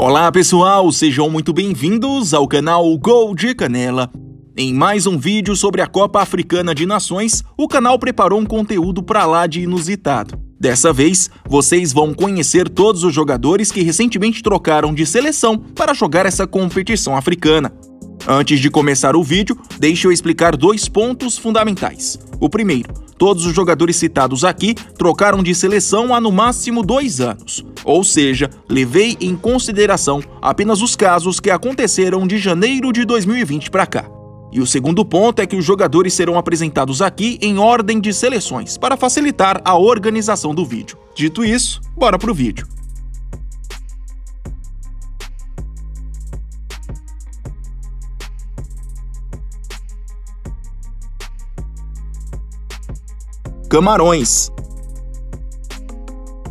Olá pessoal, sejam muito bem-vindos ao canal Gol de Canela. Em mais um vídeo sobre a Copa Africana de Nações, o canal preparou um conteúdo pra lá de inusitado. Dessa vez, vocês vão conhecer todos os jogadores que recentemente trocaram de seleção para jogar essa competição africana. Antes de começar o vídeo, deixe eu explicar dois pontos fundamentais. O primeiro, todos os jogadores citados aqui trocaram de seleção há no máximo 2 anos. Ou seja, levei em consideração apenas os casos que aconteceram de janeiro de 2020 para cá. E o segundo ponto é que os jogadores serão apresentados aqui em ordem de seleções, para facilitar a organização do vídeo. Dito isso, bora pro vídeo. Camarões.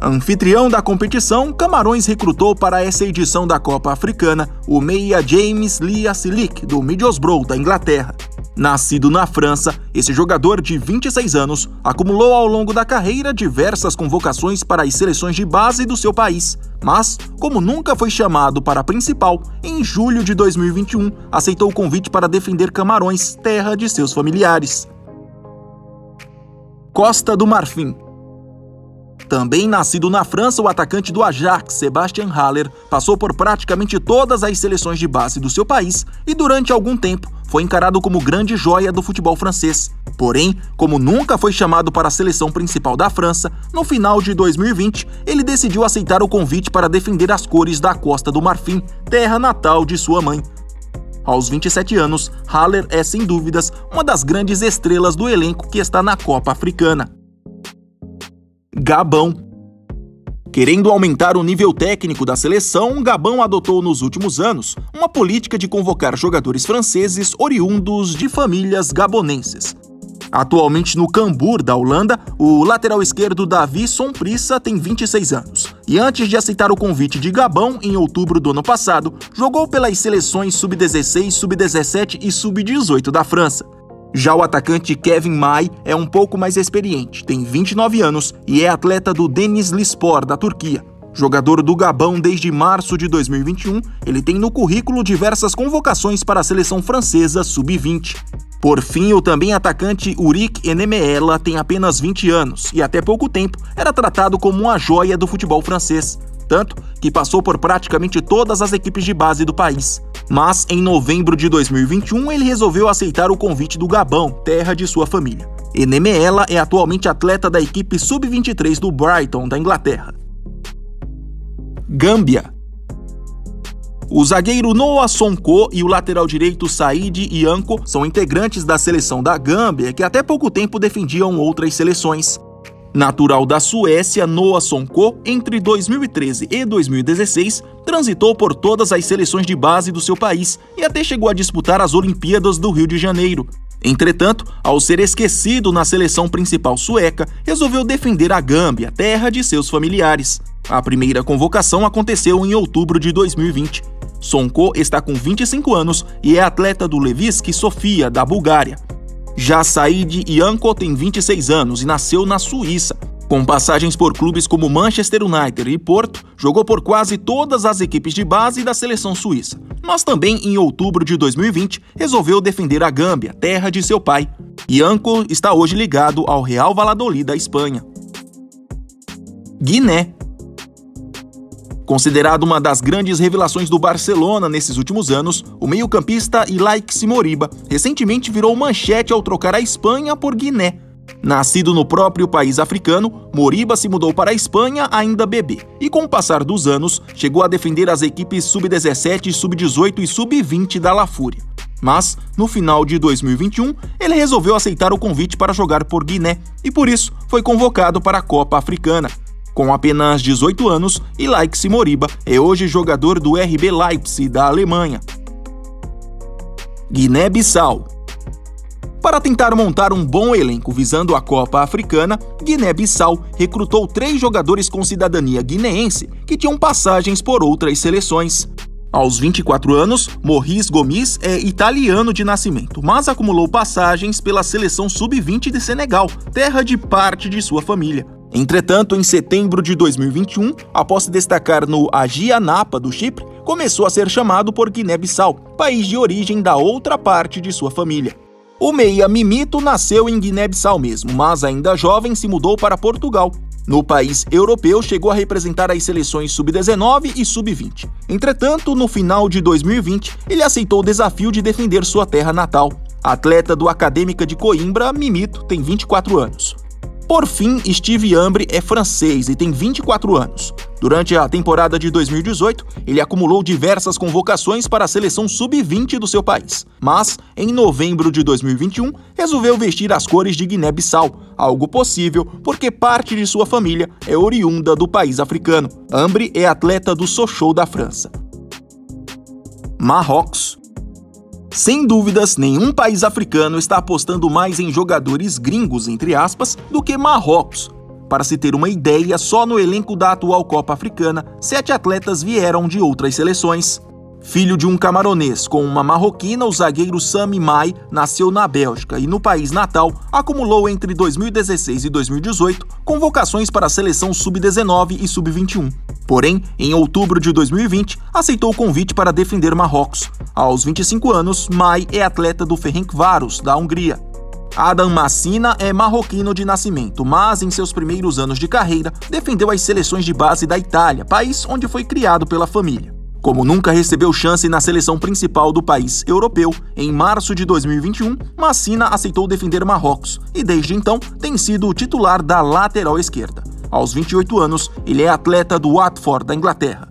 Anfitrião da competição, Camarões recrutou para essa edição da Copa Africana o meia James Lia-Silic, do Middlesbrough, da Inglaterra. Nascido na França, esse jogador de 26 anos acumulou ao longo da carreira diversas convocações para as seleções de base do seu país, mas, como nunca foi chamado para a principal, em julho de 2021 aceitou o convite para defender Camarões, terra de seus familiares. Costa do Marfim. Também nascido na França, o atacante do Ajax, Sebastian Haller, passou por praticamente todas as seleções de base do seu país e durante algum tempo foi encarado como grande joia do futebol francês. Porém, como nunca foi chamado para a seleção principal da França, no final de 2020, ele decidiu aceitar o convite para defender as cores da Costa do Marfim, terra natal de sua mãe. Aos 27 anos, Haller é, sem dúvidas, uma das grandes estrelas do elenco que está na Copa Africana. Gabão. Querendo aumentar o nível técnico da seleção, Gabão adotou nos últimos anos uma política de convocar jogadores franceses oriundos de famílias gabonenses. Atualmente no Cambuur, da Holanda, o lateral esquerdo Davi Somprissa tem 26 anos. E antes de aceitar o convite de Gabão, em outubro do ano passado, jogou pelas seleções Sub-16, Sub-17 e Sub-18 da França. Já o atacante Kevin May é um pouco mais experiente, tem 29 anos e é atleta do Denizlispor, da Turquia. Jogador do Gabão desde março de 2021, ele tem no currículo diversas convocações para a seleção francesa Sub-20. Por fim, o também atacante Uric Enemeela tem apenas 20 anos e até pouco tempo era tratado como uma joia do futebol francês, tanto que passou por praticamente todas as equipes de base do país. Mas, em novembro de 2021, ele resolveu aceitar o convite do Gabão, terra de sua família. Enemeela é atualmente atleta da equipe Sub-23 do Brighton, da Inglaterra. Gâmbia. O zagueiro Noah Sonko e o lateral direito Said Ianco são integrantes da seleção da Gâmbia, que até pouco tempo defendiam outras seleções. Natural da Suécia, Noah Sonko, entre 2013 e 2016, transitou por todas as seleções de base do seu país e até chegou a disputar as Olimpíadas do Rio de Janeiro. Entretanto, ao ser esquecido na seleção principal sueca, resolveu defender a Gâmbia, terra de seus familiares. A primeira convocação aconteceu em outubro de 2020. Sonko está com 25 anos e é atleta do Levski Sofia, da Bulgária. Já Said Ianco tem 26 anos e nasceu na Suíça. Com passagens por clubes como Manchester United e Porto, jogou por quase todas as equipes de base da seleção suíça. Mas também em outubro de 2020 resolveu defender a Gâmbia, terra de seu pai. Ianco está hoje ligado ao Real Valladolid da Espanha. Guiné. Considerado uma das grandes revelações do Barcelona nesses últimos anos, o meio-campista Ilaix Moriba recentemente virou manchete ao trocar a Espanha por Guiné. Nascido no próprio país africano, Moriba se mudou para a Espanha ainda bebê e, com o passar dos anos, chegou a defender as equipes Sub-17, Sub-18 e Sub-20 da La Fúria. Mas, no final de 2021, ele resolveu aceitar o convite para jogar por Guiné e, por isso, foi convocado para a Copa Africana. Com apenas 18 anos, Ilaix Moriba é hoje jogador do RB Leipzig, da Alemanha. Guiné-Bissau. Para tentar montar um bom elenco visando a Copa Africana, Guiné-Bissau recrutou 3 jogadores com cidadania guineense que tinham passagens por outras seleções. Aos 24 anos, Maurice Gomis é italiano de nascimento, mas acumulou passagens pela seleção Sub-20 de Senegal, terra de parte de sua família. Entretanto, em setembro de 2021, após se destacar no Agia Napa do Chipre, começou a ser chamado por Guiné-Bissau, país de origem da outra parte de sua família. O meia Mimito nasceu em Guiné-Bissau mesmo, mas ainda jovem se mudou para Portugal. No país europeu, chegou a representar as seleções sub-19 e sub-20. Entretanto, no final de 2020, ele aceitou o desafio de defender sua terra natal. Atleta do Acadêmica de Coimbra, Mimito tem 24 anos. Por fim, Steve Ambre é francês e tem 24 anos. Durante a temporada de 2018, ele acumulou diversas convocações para a seleção sub-20 do seu país. Mas, em novembro de 2021, resolveu vestir as cores de Guiné-Bissau, algo possível porque parte de sua família é oriunda do país africano. Ambre é atleta do Sochaux da França. Marrocos. Sem dúvidas, nenhum país africano está apostando mais em jogadores gringos, entre aspas, do que Marrocos. Para se ter uma ideia, só no elenco da atual Copa Africana, 7 atletas vieram de outras seleções. Filho de um camaronês com uma marroquina, o zagueiro Sami Mai nasceu na Bélgica e no país natal acumulou entre 2016 e 2018 convocações para a seleção sub-19 e sub-21. Porém, em outubro de 2020, aceitou o convite para defender Marrocos. Aos 25 anos, Mai é atleta do Ferencváros, da Hungria. Adam Massina é marroquino de nascimento, mas em seus primeiros anos de carreira defendeu as seleções de base da Itália, país onde foi criado pela família. Como nunca recebeu chance na seleção principal do país europeu, em março de 2021, Massina aceitou defender Marrocos e desde então tem sido o titular da lateral esquerda. Aos 28 anos, ele é atleta do Watford, da Inglaterra.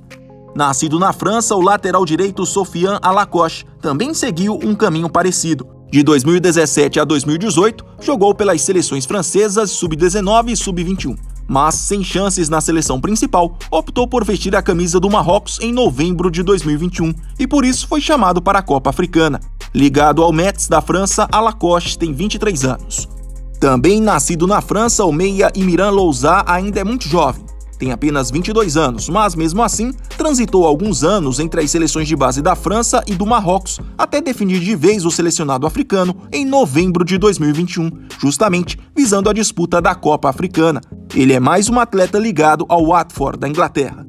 Nascido na França, o lateral direito Sofiane Alacoche também seguiu um caminho parecido. De 2017 a 2018, jogou pelas seleções francesas sub-19 e sub-21. Mas, sem chances na seleção principal, optou por vestir a camisa do Marrocos em novembro de 2021 e por isso foi chamado para a Copa Africana. Ligado ao Metz da França, Alacoche tem 23 anos. Também nascido na França, o meia Imiran Louzá ainda é muito jovem. Tem apenas 22 anos, mas mesmo assim, transitou alguns anos entre as seleções de base da França e do Marrocos, até definir de vez o selecionado africano em novembro de 2021, justamente visando a disputa da Copa Africana. Ele é mais um atleta ligado ao Watford, da Inglaterra.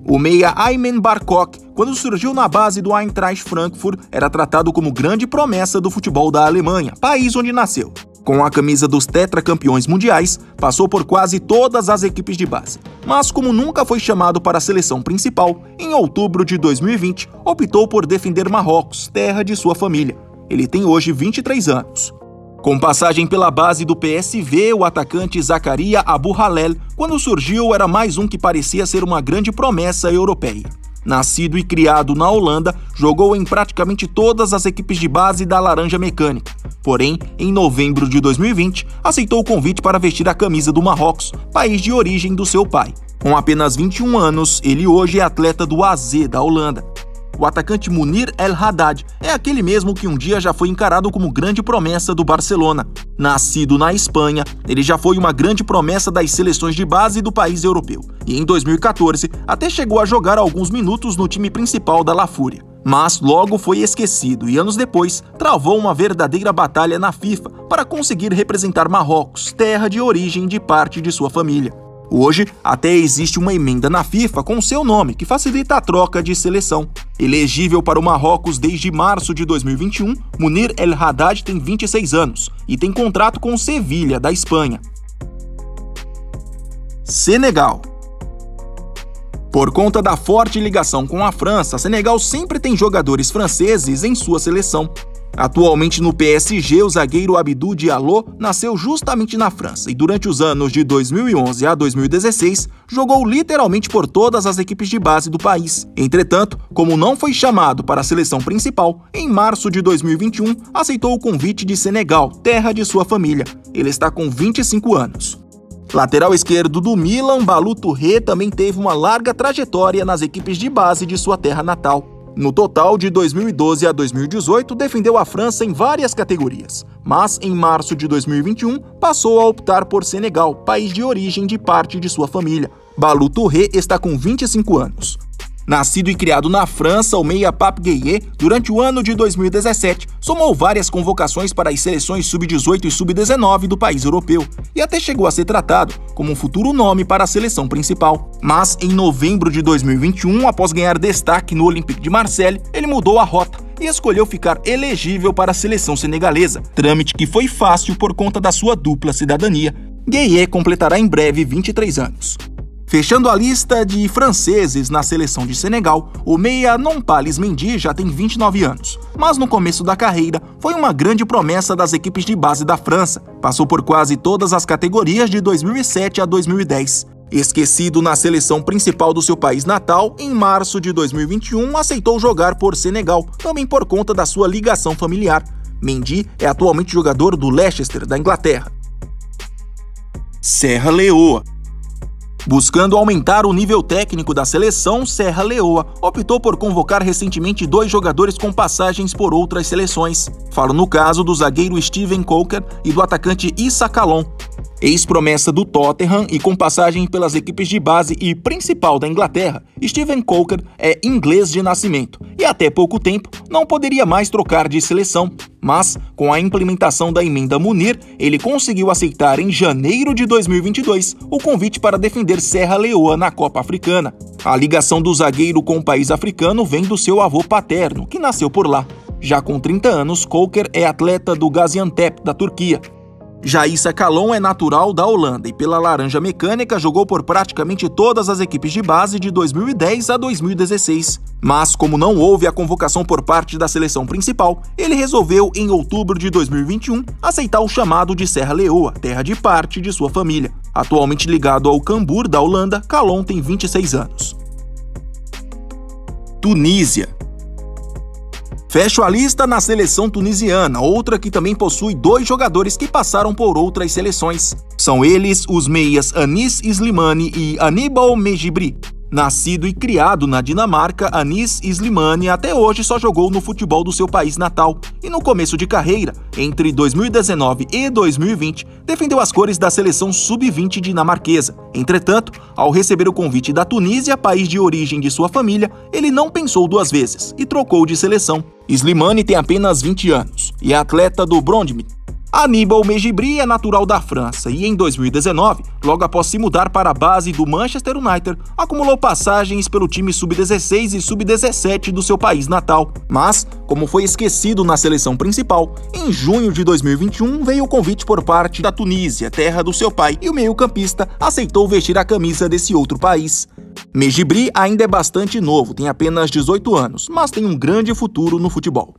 O meia Aymen Barkok, quando surgiu na base do Eintracht Frankfurt, era tratado como grande promessa do futebol da Alemanha, país onde nasceu. Com a camisa dos tetracampeões mundiais, passou por quase todas as equipes de base. Mas como nunca foi chamado para a seleção principal, em outubro de 2020, optou por defender Marrocos, terra de sua família. Ele tem hoje 23 anos. Com passagem pela base do PSV, o atacante Zakaria Abu Halel, quando surgiu, era mais um que parecia ser uma grande promessa europeia. Nascido e criado na Holanda, jogou em praticamente todas as equipes de base da Laranja Mecânica. Porém, em novembro de 2020, aceitou o convite para vestir a camisa do Marrocos, país de origem do seu pai. Com apenas 21 anos, ele hoje é atleta do AZ da Holanda. O atacante Munir El Haddad é aquele mesmo que um dia já foi encarado como grande promessa do Barcelona. Nascido na Espanha, ele já foi uma grande promessa das seleções de base do país europeu. E em 2014, até chegou a jogar alguns minutos no time principal da La Fúria. Mas logo foi esquecido e anos depois travou uma verdadeira batalha na FIFA para conseguir representar Marrocos, terra de origem de parte de sua família. Hoje, até existe uma emenda na FIFA com seu nome, que facilita a troca de seleção. Elegível para o Marrocos desde março de 2021, Munir El Haddad tem 26 anos e tem contrato com o Sevilha, da Espanha. Senegal. Por conta da forte ligação com a França, Senegal sempre tem jogadores franceses em sua seleção. Atualmente no PSG, o zagueiro Abdou Diallo nasceu justamente na França e durante os anos de 2011 a 2016 jogou literalmente por todas as equipes de base do país. Entretanto, como não foi chamado para a seleção principal, em março de 2021 aceitou o convite de Senegal, terra de sua família. Ele está com 25 anos. Lateral esquerdo do Milan, Balou Touré também teve uma larga trajetória nas equipes de base de sua terra natal. No total, de 2012 a 2018, defendeu a França em várias categorias, mas em março de 2021 passou a optar por Senegal, país de origem de parte de sua família. Balou Touré está com 25 anos. Nascido e criado na França, o meia Pape Gueye, durante o ano de 2017, somou várias convocações para as seleções sub-18 e sub-19 do país europeu, e até chegou a ser tratado como um futuro nome para a seleção principal. Mas, em novembro de 2021, após ganhar destaque no Olympique de Marseille, ele mudou a rota e escolheu ficar elegível para a seleção senegalesa, trâmite que foi fácil por conta da sua dupla cidadania. Gueye completará em breve 23 anos. Fechando a lista de franceses na seleção de Senegal, o meia Nampalys Mendy já tem 29 anos, mas no começo da carreira foi uma grande promessa das equipes de base da França. Passou por quase todas as categorias de 2007 a 2010. Esquecido na seleção principal do seu país natal, em março de 2021 aceitou jogar por Senegal, também por conta da sua ligação familiar. Mendy é atualmente jogador do Leicester, da Inglaterra. Serra Leoa. Buscando aumentar o nível técnico da seleção, Serra Leoa optou por convocar recentemente 2 jogadores com passagens por outras seleções. Falo no caso do zagueiro Steven Coker e do atacante Issa Kalon. Ex-promessa do Tottenham e com passagem pelas equipes de base e principal da Inglaterra, Steven Coker é inglês de nascimento e até pouco tempo não poderia mais trocar de seleção. Mas, com a implementação da emenda Munir, ele conseguiu aceitar em janeiro de 2022 o convite para defender Serra Leoa na Copa Africana. A ligação do zagueiro com o país africano vem do seu avô paterno, que nasceu por lá. Já com 30 anos, Coker é atleta do Gaziantep, da Turquia. Já Issa Kalon é natural da Holanda e pela Laranja Mecânica jogou por praticamente todas as equipes de base de 2010 a 2016. Mas, como não houve a convocação por parte da seleção principal, ele resolveu, em outubro de 2021, aceitar o chamado de Serra Leoa, terra de parte de sua família. Atualmente ligado ao Cambuur, da Holanda, Kalon tem 26 anos. Tunísia. Fecho a lista na seleção tunisiana, outra que também possui 2 jogadores que passaram por outras seleções. São eles os meias Anis Slimani e Aníbal Mejbri. Nascido e criado na Dinamarca, Anis Slimani até hoje só jogou no futebol do seu país natal e no começo de carreira, entre 2019 e 2020, defendeu as cores da seleção sub-20 dinamarquesa. Entretanto, ao receber o convite da Tunísia, país de origem de sua família, ele não pensou 2 vezes e trocou de seleção. Slimani tem apenas 20 anos e é atleta do Brondby. Aníbal Mejbri é natural da França e em 2019, logo após se mudar para a base do Manchester United, acumulou passagens pelo time sub-16 e sub-17 do seu país natal. Mas, como foi esquecido na seleção principal, em junho de 2021 veio o convite por parte da Tunísia, terra do seu pai, e o meio-campista aceitou vestir a camisa desse outro país. Mejbri ainda é bastante novo, tem apenas 18 anos, mas tem um grande futuro no futebol.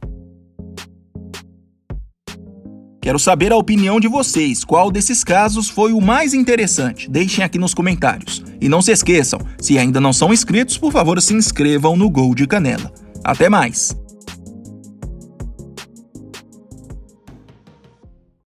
Quero saber a opinião de vocês, qual desses casos foi o mais interessante? Deixem aqui nos comentários. E não se esqueçam, se ainda não são inscritos, por favor se inscrevam no Gol de Canela. Até mais!